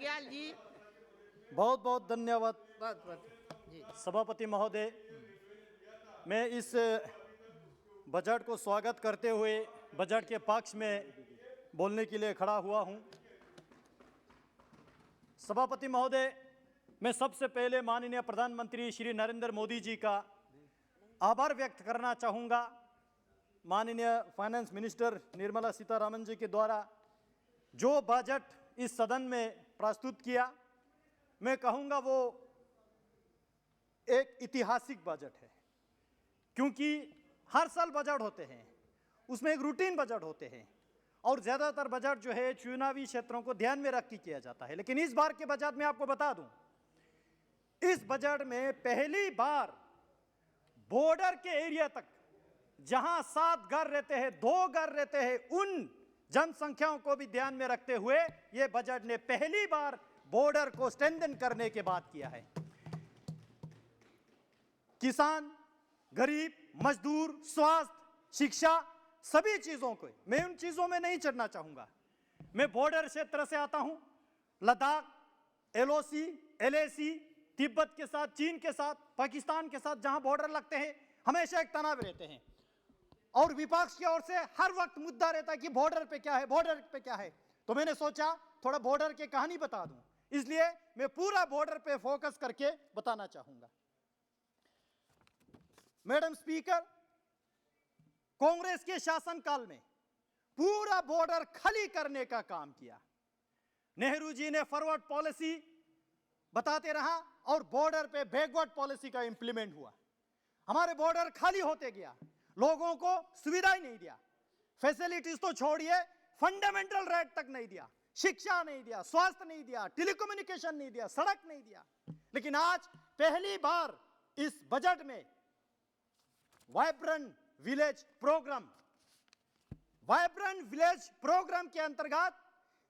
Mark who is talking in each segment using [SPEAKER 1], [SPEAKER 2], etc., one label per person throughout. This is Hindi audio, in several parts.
[SPEAKER 1] बग्याल जी।
[SPEAKER 2] बहुत बहुत धन्यवाद
[SPEAKER 1] जी।
[SPEAKER 2] सभापति महोदय। मैं इस बजट को स्वागत करते हुए बजट के पक्ष में बोलने के लिए खड़ा हुआ हूं। सभापति महोदय, मैं सबसे पहले माननीय प्रधानमंत्री श्री नरेंद्र मोदी जी का आभार व्यक्त करना चाहूँगा। माननीय फाइनेंस मिनिस्टर निर्मला सीतारमण जी के द्वारा जो बजट इस सदन में प्रस्तुत किया, मैं कहूँगा वो एक ऐतिहासिक बजट है, क्योंकि हर साल बजट होते हैं, उसमें एक रूटीन बजट होते हैं और ज़्यादातर बजट जो है चुनावी क्षेत्रों को ध्यान में रख के किया जाता है। लेकिन इस बार के बजट में आपको बता दूं, इस बजट में पहली बार बॉर्डर के एरिया तक जहां 7 घर रहते हैं, 2 घर रहते हैं, उन जनसंख्याओं को भी ध्यान में रखते हुए यह बजट ने पहली बार बॉर्डर को स्ट्रेंथन करने के बाद किया है। किसान, गरीब, मजदूर, स्वास्थ्य, शिक्षा, सभी चीजों को मैं उन चीजों में नहीं चढ़ना चाहूंगा। मैं बॉर्डर क्षेत्र से आता हूं, लद्दाख, एलओसी, एलएसी, तिब्बत के साथ, चीन के साथ, पाकिस्तान के साथ जहां बॉर्डर लगते हैं, हमेशा एक तनाव रहते हैं और विपक्ष की ओर से हर वक्त मुद्दा रहता है कि बॉर्डर पे क्या है, बॉर्डर पे क्या है। तो मैंने सोचा थोड़ा बॉर्डर की कहानी बता दूं, इसलिए मैं पूरा बॉर्डर पे फोकस करके बताना चाहूंगा। मैडम स्पीकर, कांग्रेस के शासनकाल में पूरा बॉर्डर खाली करने का काम किया। नेहरू जी ने फॉरवर्ड पॉलिसी बताते रहा और बॉर्डर पे बैकवर्ड पॉलिसी का इंप्लीमेंट हुआ। हमारे बॉर्डर खाली होते गया, लोगों को सुविधा ही नहीं दिया, फैसिलिटीज तो छोड़िए, फंडामेंटल राइट तक नहीं दिया, शिक्षा नहीं दिया, स्वास्थ्य नहीं दिया, टेलीकम्युनिकेशन नहीं दिया, सड़क नहीं दिया। लेकिन आज पहली बार इस बजट में वाइब्रेंट विलेज प्रोग्राम के अंतर्गत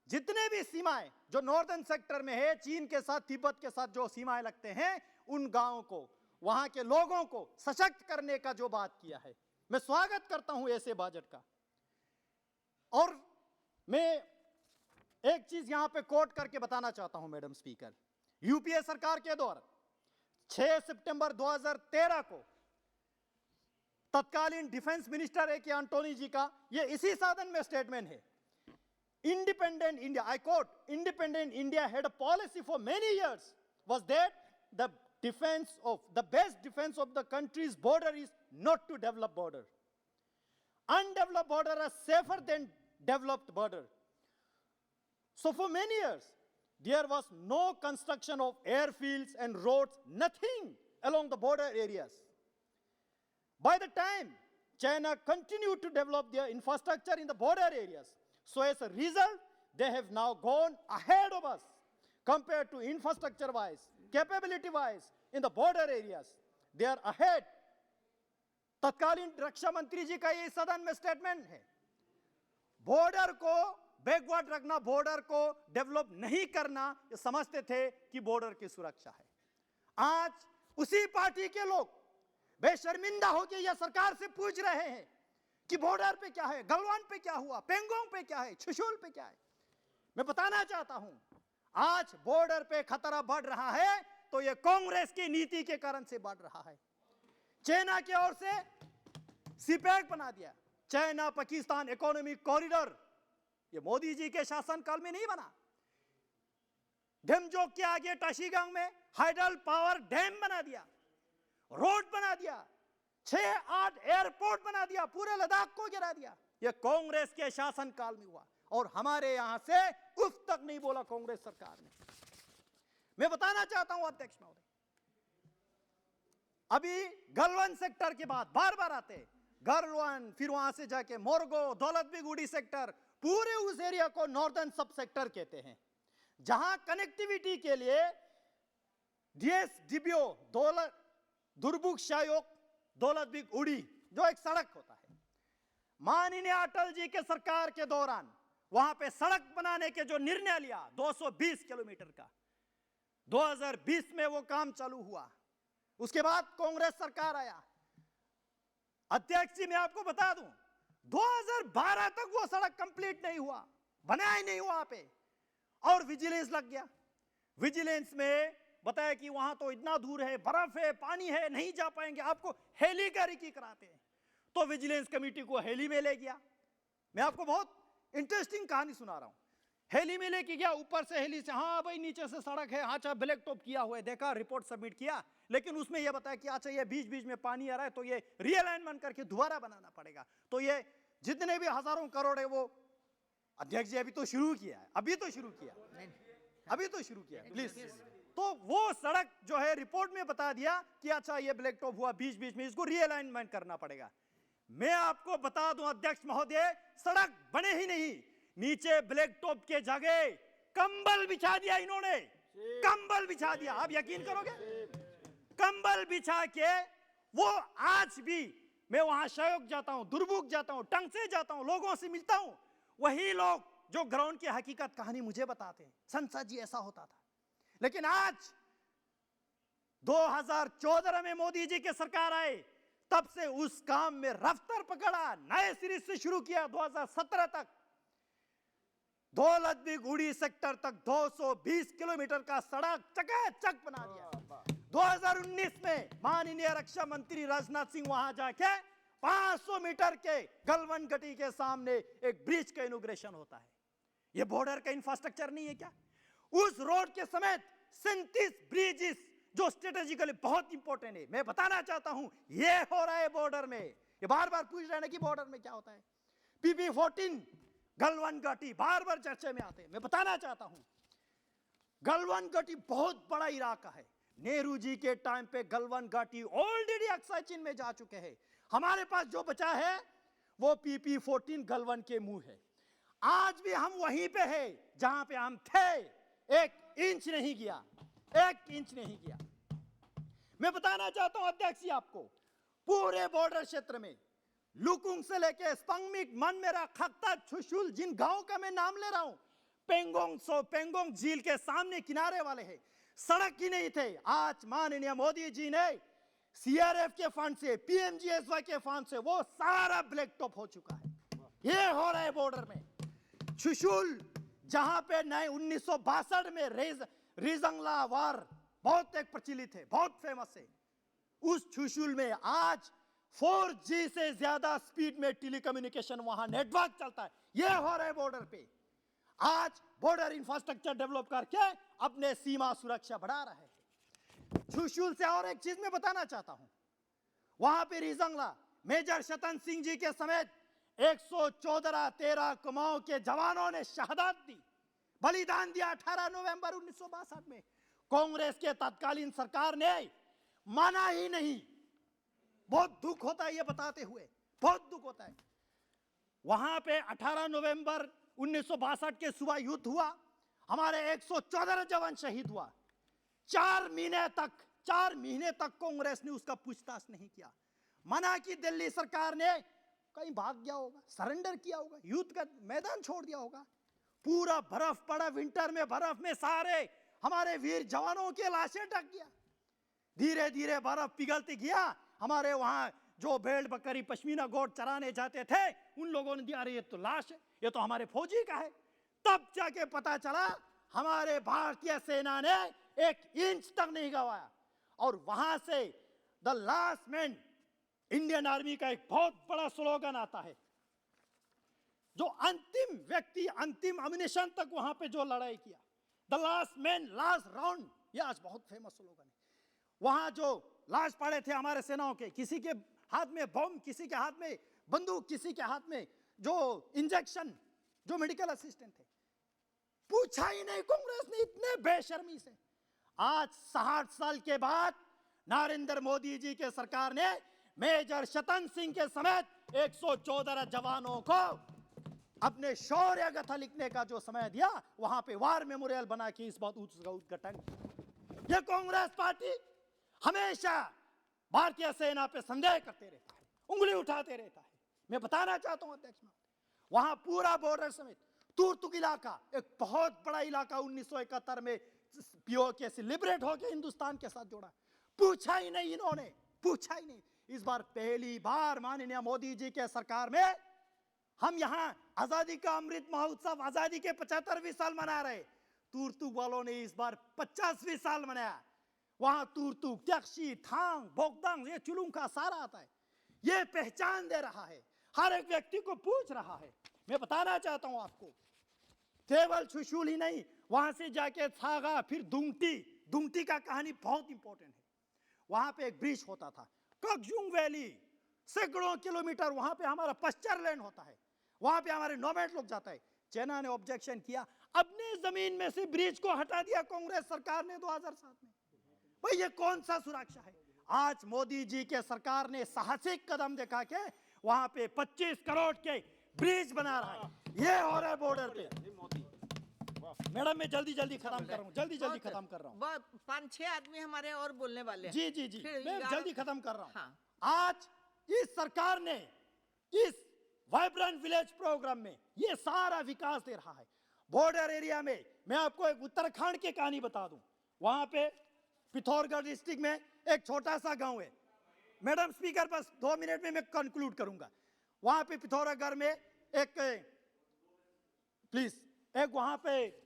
[SPEAKER 2] जितने भी सीमाएं जो नॉर्दर्न सेक्टर में है, चीन के साथ, तिब्बत के साथ जो सीमाएं लगते हैं, उन गांवों को, वहां के लोगों को सशक्त करने का जो बात किया है, मैं स्वागत करता हूं ऐसे बजट का। और मैं एक चीज यहां पे कोट करके बताना चाहता हूं मैडम स्पीकर। यूपीए सरकार के दौरान 6 सितंबर 2013 को तत्कालीन डिफेंस मिनिस्टर ए के एंटोनी जी का ये इसी सदन में स्टेटमेंट है। Independent India, I quote, independent India had a policy for many years was that the best defense of the country's border is not to develop border. Undeveloped border are safer than developed border. So for many years, there was no construction of airfields and roads, nothing along the border areas. By the time China continued to develop their infrastructure in the border areas, so as a result, they have now gone ahead of us compared to infrastructure-wise, capability-wise in the border areas. They are ahead. तत्कालीन रक्षा मंत्री जी का ये सदन में स्टेटमेंट है। बॉर्डर को बैकवर्ड रखना, बॉर्डर को डेवलप नहीं करना, ये समझते थे कि बॉर्डर की सुरक्षा है। आज उसी पार्टी के लोग बेशर्मिंदा होकर यह सरकार से पूछ रहे हैं कि बॉर्डर पे क्या है, गलवान पे क्या हुआ, पेंगोंग पे क्या है, छुशुल पे क्या है। मैं बताना चाहता हूं, आज बॉर्डर पे खतरा बढ़ रहा है तो यह कांग्रेस की नीति के कारण से बढ़ रहा है। चाइना की ओर से सीपैक बना दिया, चाइना पाकिस्तान इकोनॉमिक कॉरिडोर, यह मोदी जी के शासनकाल में नहीं बना। डेमजोक के आगे टाशीगंग में हाइडल पावर डैम बना दिया, रोड बना दिया, 6-8 एयरपोर्ट बना दिया, पूरे लद्दाख को गिरा दिया। यह कांग्रेस के शासनकाल में हुआ और हमारे यहां से उफ तक नहीं बोला कांग्रेस सरकार ने। मैं बताना चाहता हूं अध्यक्ष महोदय, अभी गलवान सेक्टर के बाद बार बार आते, गलवान, फिर वहां से जाके मोरगो, दौलत बेगुड़ी सेक्टर, पूरे उस एरिया को नॉर्दर्न सब सेक्टर कहते हैं, जहां कनेक्टिविटी के लिए डीएसडीबीओ, दुर्बुक शायोग, दौलत बेगुड़ी जो एक सड़क होता है, माननीय अटल जी के सरकार के दौरान वहां पे सड़क बनाने के जो निर्णय लिया 220 किलोमीटर का, 2020 में वो काम चालू हुआ। उसके बाद कांग्रेस सरकार आया। अध्यक्ष जी, मैं आपको बता दूं, 2012 तक वो सड़क कंप्लीट नहीं हुआ, बनाया ही नहीं हुआ पे, और विजिलेंस लग गया, विजिलेंस में बताया कि वहां तो इतना दूर है, बर्फ है, पानी है, नहीं जा पाएंगे, आपको हेली की कराते हैं। तो विजिलेंस कमेटी को हेली में ले गया। मैं आपको बहुत इंटरेस्टिंग कहानी सुना रहा हूं। हेली में लेके गया, ऊपर से हेली से, हाँ भाई नीचे से सड़क है, हाँ अच्छा ब्लैक टॉप किया हुआ है, देखा, रिपोर्ट सबमिट किया, लेकिन उसमें यह बताया कि अच्छा ये बीच बीच में पानी आ रहा है तो ये रीअलाइनमेंट करके दोबारा बनाना पड़ेगा। तो ये जितने भी हजारों करोड़ है वो अध्यक्ष जी अभी तो शुरू किया है, अभी तो शुरू किया, अभी तो शुरू किया, प्लीज। तो वो सड़क जो है रिपोर्ट में बता दिया कि अच्छा ये ब्लैक टॉप हुआ, बीच बीच में इसको रीअलाइनमेंट करना पड़ेगा। मैं आपको बता दूं अध्यक्ष महोदय, सड़क बने ही नहीं, नीचे ब्लैक टॉप के जगह कंबल बिछा दिया इन्होंने, कंबल बिछा दिया। आप यकीन करोगे, कंबल बिछा के वो आज भी, मैं वहां शयोग जाता हूं, दुर्बुक जाता हूं, टंग से जाता हूं, लोगों से मिलता हूं, वही लोग जो ग्राउंड की हकीकत कहानी मुझे बताते हैं, संसद जी ऐसा होता था। लेकिन आज 2014 में मोदी जी की सरकार आए, तब से उस काम में रफ्तार पकड़ा, नए सिरे से शुरू किया। 2017 तक दौलतबीगुड़ी सेक्टर तक 220 किलोमीटर का सड़क चकाचक बना दिया। 2019 में माननीय रक्षा मंत्री राजनाथ सिंह वहां जाके 500 मीटर के गलवन घाटी के सामने एक ब्रिज का इनॉग्रेशन होता है। यह बॉर्डर का इंफ्रास्ट्रक्चर नहीं है क्या? उस रोड के समेत 37 ब्रिजेस जो स्ट्रेटेजिकली बहुत इंपॉर्टेंट है। मैं बताना चाहता हूं यह हो रहा है बॉर्डर में। ये बार बार पूछ रहे हैं कि बॉर्डर में क्या होता है। PP-14 गलवन घाटी बार बार चर्चा में आते हैं। मैं बताना चाहता हूं गलवन घाटी बहुत बड़ा इलाका है। नेहरू जी के टाइम पे गलवन घाटी ऑलरेडी अक्साई चीन में जा चुके हैं। हमारे पास जो बचा है वो PP-14 गलवन के मुंह है। आज भी हम वहीं पे हैं जहां पे हम थे। 1 इंच नहीं गया, 1 इंच नहीं गया। मैं बताना चाहता हूं अध्यक्ष जी आपको, पूरे बॉर्डर क्षेत्र में लुकुंग से लेके स्पंगमिक, मनमेरा, खक्ता, छुशुल, जिन गांव का मैं नाम ले रहा हूं, पेंगोंग झील के सामने किनारे वाले हैं, सड़क ही नहीं थे। आज माननीय मोदी जी ने CRF के फंड से, PMGSY के फंड से वो सारा ब्लैक टॉप हो चुका है। ये हो रहा है बॉर्डर में। छुशुल जहां पे 1962 में रिजंगला वार बहुत एक प्रचलित है, बहुत फेमस है। उस छुशुल में आज 4G से ज्यादा स्पीड में टेलीकम्युनिकेशन वहां नेटवर्क चलता है। यह हो रहा है बॉर्डर पे। आज बॉर्डर इंफ्रास्ट्रक्चर डेवलप करके अपने सीमा सुरक्षा बढ़ा रहा है। छुशुल से और एक चीज मैं बताना चाहता हूं, वहां पे रिजंगला मेजर शतन सिंह जी के समेत 114 कुमाऊं के जवानों ने शहादत दी, बलिदान दिया 18 नवंबर 1962 में। कांग्रेस के तत्कालीन सरकार ने माना ही नहीं। बहुत दुख होता है ये बताते हुए, बहुत दुख होता है। वहां पे 18 नवंबर 1962 के सुबह युद्ध हुआ, हमारे 114 जवान शहीद हुआ। 4 महीने तक कांग्रेस ने उसका पूछताछ नहीं किया। मना की दिल्ली सरकार ने, कहीं भाग गया होगा, सरेंडर किया होगा, युद्ध का मैदान छोड़ दिया होगा। पूरा बर्फ पड़ा, विंटर में बर्फ में सारे हमारे वीर जवानों के लाशें ढक गया। धीरे धीरे बर्फ पिघलती गया। हमारे वहां जो भेड़ बकरी पश्मीना गोट चराने जाते थे उन लोगों ने दिया, अरे ये तो लाश है, ये तो हमारे फौजी का है। तब जाके पता चला हमारे भारतीय सेना ने 1 इंच तक नहीं गवाया। और वहां से the last man, Indian army का एक बहुत बड़ा स्लोगन आता है, जो अंतिम व्यक्ति अंतिम अम्युनिशन तक वहां पे जो लड़ाई किया, the last man last round, ये आज बहुत फेमस स्लोगन है। वहां जो लाश पड़े थे हमारे सेनाओं के, किसी के हाथ में बम, किसी के हाथ में बंदूक, किसी के हाथ में जो इंजेक्शन, जो मेडिकल असिस्टेंट थे, पूछा ही नहीं कांग्रेस ने इतने बेशर्मी से। आज 60 साल के बाद नरेंद्र मोदी जी के सरकार ने मेजर शतन सिंह के समेत 114 जवानों को अपने शौर्य गाथा लिखने का जो समय दिया, वहां पे वार मेमोरियल बना के इस बात उद्घाटन। यह कांग्रेस पार्टी हमेशा भारतीय सेना पे संदेह करते रहता है, उंगली उठाते रहता है। मैं बताना चाहता हूं अध्यक्ष महोदय, वहां पूरा बॉर्डर समेत तुर्तुक इलाका, एक बहुत बड़ा इलाका 1971 में POK से लिबरेट होकर हिंदुस्तान के साथ जोड़ा। पूछा ही नहीं इन्होंने, पूछा ही नहीं। इस बार पहली बार माननीय मोदी जी के सरकार में हम यहां आजादी का अमृत महोत्सव, आजादी के 75वीं साल मना रहे। तुरतुक वालों ने इस बार 50वीं साल मनाया। वहां तुरतुक, टैक्सी, थांग, बोगदांग, ये चुलुंका सारा आता है। ये पहचान दे रहा है, हर एक व्यक्ति को पूछ रहा है। मैं बताना चाहता हूं आपको, केवल छुशुल ही नहीं, वहां से जाके छागा, फिर दुंगटी। दुंगटी का कहानी बहुत इंपॉर्टेंट है। वहां पे एक ब्रिज होता था, ककजुंग वैली, सैकड़ों किलोमीटर वहां पे हमारा पश्चर लैंड होता है, वहां पे हमारे नोमैड लोग जाता है। चाइना ने ऑब्जेक्शन किया, अपनी जमीन में से ब्रिज को हटा दिया कांग्रेस सरकार ने 2007 में। भाई ये कौन सा सुरक्षा है? आज मोदी जी के सरकार ने साहसिक कदम दिखा के वहां पे 25 करोड़ के ब्रिज बना रहा है। ये हो रहा है बॉर्डर पे। मैडम मैं जल्दी खत्म कर रहा हूँ, जल्दी खत्म कर रहा हूँ।
[SPEAKER 1] 5-6 आदमी हमारे और बोलने वाले हैं।
[SPEAKER 2] जी मैं जल्दी खत्म कर रहा हूँ।
[SPEAKER 1] हाँ।
[SPEAKER 2] आज इस सरकार ने इस वाइब्रेंट विलेज प्रोग्राम में ये सारा विकास दे रहा है। बॉर्डर एरिया में मैं आपको एक उत्तराखंड की कहानी बता दूं। वहां पे पिथौरागढ़ डिस्ट्रिक्ट में एक छोटा सा गांव है। मैडम स्पीकर, बस 2 मिनट में मैं कंक्लूड करूंगा। वहां पे पिथौरागढ़ में एक प्लीज एक वहां पे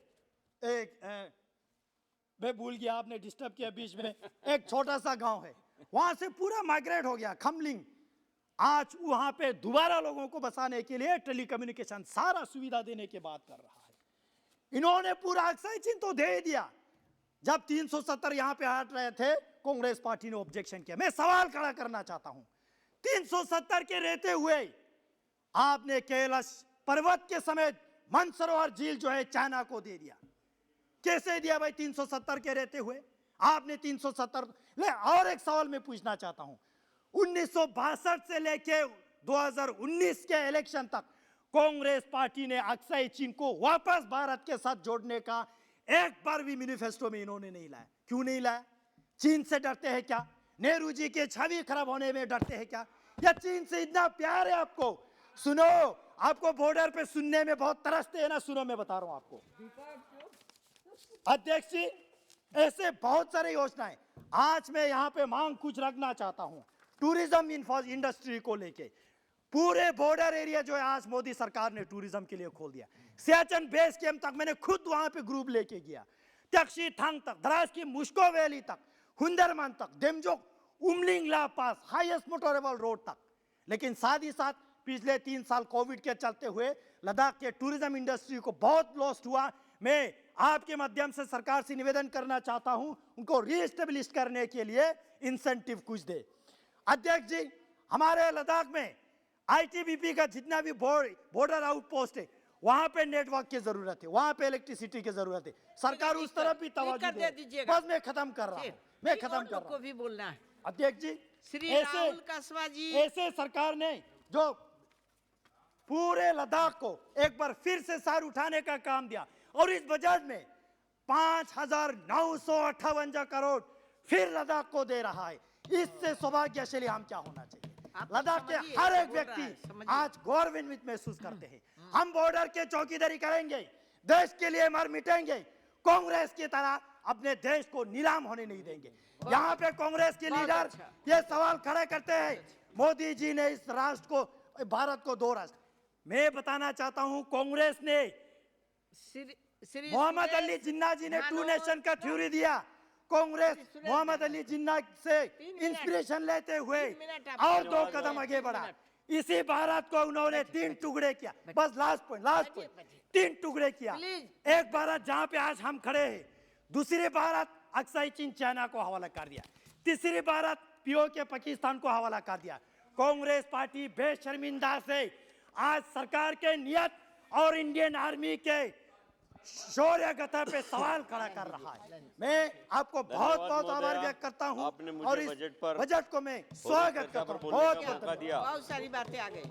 [SPEAKER 2] एक मैं भूल गया, आपने डिस्टर्ब किया बीच में। एक छोटा सा गांव है, वहां से पूरा माइग्रेट हो गया खमलिंग। आज वहां पे दोबारा लोगों को बसाने के लिए टेलीकम्युनिकेशन सारा सुविधा देने की बात कर रहा है। इन्होंने पूरा अक्साई चिन्ह तो दे दिया। जब 370 यहां पे हट रहे थे, कांग्रेस पार्टी ने ऑब्जेक्शन किया। मैं सवाल खड़ा करना चाहता हूं, 370 के रहते हुए आपने कैलाश पर्वत के समेत मानसरोवर झील जो है चाइना को दे दिया। कैसे दिया भाई? 370 के रहते हुए आपने 370 ले। और एक सवाल मैं पूछना चाहता हूं, 1962 से लेके 2019 के इलेक्शन तक कांग्रेस पार्टी ने अक्साई चीन को वापस भारत के साथ जोड़ने का एक बार भी मैनिफेस्टो में इन्होंने नहीं लाया। क्यों नहीं लाया? चीन से डरते हैं क्या? नेहरू जी के छवि खराब होने में डरते हैं क्या? या चीन से इतना प्यार है आपको? सुनो, आपको बॉर्डर पे सुनने में बहुत तरसते हैं ना, सुनो मैं बता रहा हूं आपको। अध्यक्ष जी, ऐसे बहुत सारे योजनाएं। आज मैं यहां पे मांग कुछ रखना चाहता हूं टूरिज्म इंडस्ट्री को लेके। पूरे बॉर्डर एरिया जो है आज मोदी सरकार ने टूरिज्म के लिए खोल दिया। सियाचिन बेस कैंप तक मैंने खुद वहां पे ग्रुप लेके गया, टैक्सी थांग तक, द्रास की मुश्को वैली तक, हुंदरमान तक, डेमजोक, उमलिंग ला पास, हाईएस्ट मोटरेबल रोड तक। लेकिन साथ ही साथ पिछले 3 साल कोविड के चलते हुए लद्दाख के टूरिज्म इंडस्ट्री को बहुत लॉस हुआ। मैं आपके माध्यम से सरकार से निवेदन करना चाहता हूं, उनको रीएस्टेब्लिश करने के लिए इंसेंटिव कुछ दे। अध्यक्ष जी, हमारे लद्दाख में आईटीबीपी का जितना भी बॉर्डर आउटपोस्ट है, वहां पे नेटवर्क की जरूरत है, वहां पे इलेक्ट्रिसिटी की जरूरत है। सरकार उस तरफ भी तवज्जो दे। बस मैं खत्म कर रहा हूं, मैं खत्म कर रहा हूं।
[SPEAKER 1] को भी बोलना है
[SPEAKER 2] अध्यक्ष जी,
[SPEAKER 1] श्री राहुल कसवा जी।
[SPEAKER 2] ऐसे सरकार ने जो पूरे लद्दाख को एक बार फिर से सार उठाने का काम दिया, और इस बजट में 5,958 करोड़ फिर लद्दाख को दे रहा है। इससे सौभाग्यशाली हम क्या होना चाहिए? लद्दाख के हर एक व्यक्ति आज गौरवान्वित महसूस करते हैं। हम बॉर्डर के चौकीदारी करेंगे, देश के लिए मर मिटेंगे, कांग्रेस की तरह अपने देश को नीलाम होने नहीं देंगे। यहाँ पे कांग्रेस के लीडर ये सवाल खड़े करते हैं, मोदी जी ने इस राष्ट्र को, भारत को 2 राष्ट्र। मैं बताना चाहता हूं, कांग्रेस ने मोहम्मद अली जिन्ना जी ने 2 नेशन का थ्योरी दिया। कांग्रेस मोहम्मद अली जिन्ना से इंस्पिरेशन लेते हुए और 2 कदम आगे बढ़ा। इसी भारत को उन्होंने 3 टुकड़े किया। बस लास्ट पॉइंट 3 टुकड़े किया। एक भारत जहां पे आज हम खड़े हैं, दूसरी भारत अक्साई चीन चाइना को हवाला कर दिया, तीसरी भारत पीओके पाकिस्तान को हवाला कर दिया। कांग्रेस पार्टी बेशर्मिंदा से आज सरकार के नियत और इंडियन आर्मी के शौर्य गाथा पे सवाल खड़ा कर रहा है। मैं आपको बहुत बहुत आभार व्यक्त करता हूं, और इस बजट को मैं स्वागत करता हूं। बहुत सारी बातें आ गई।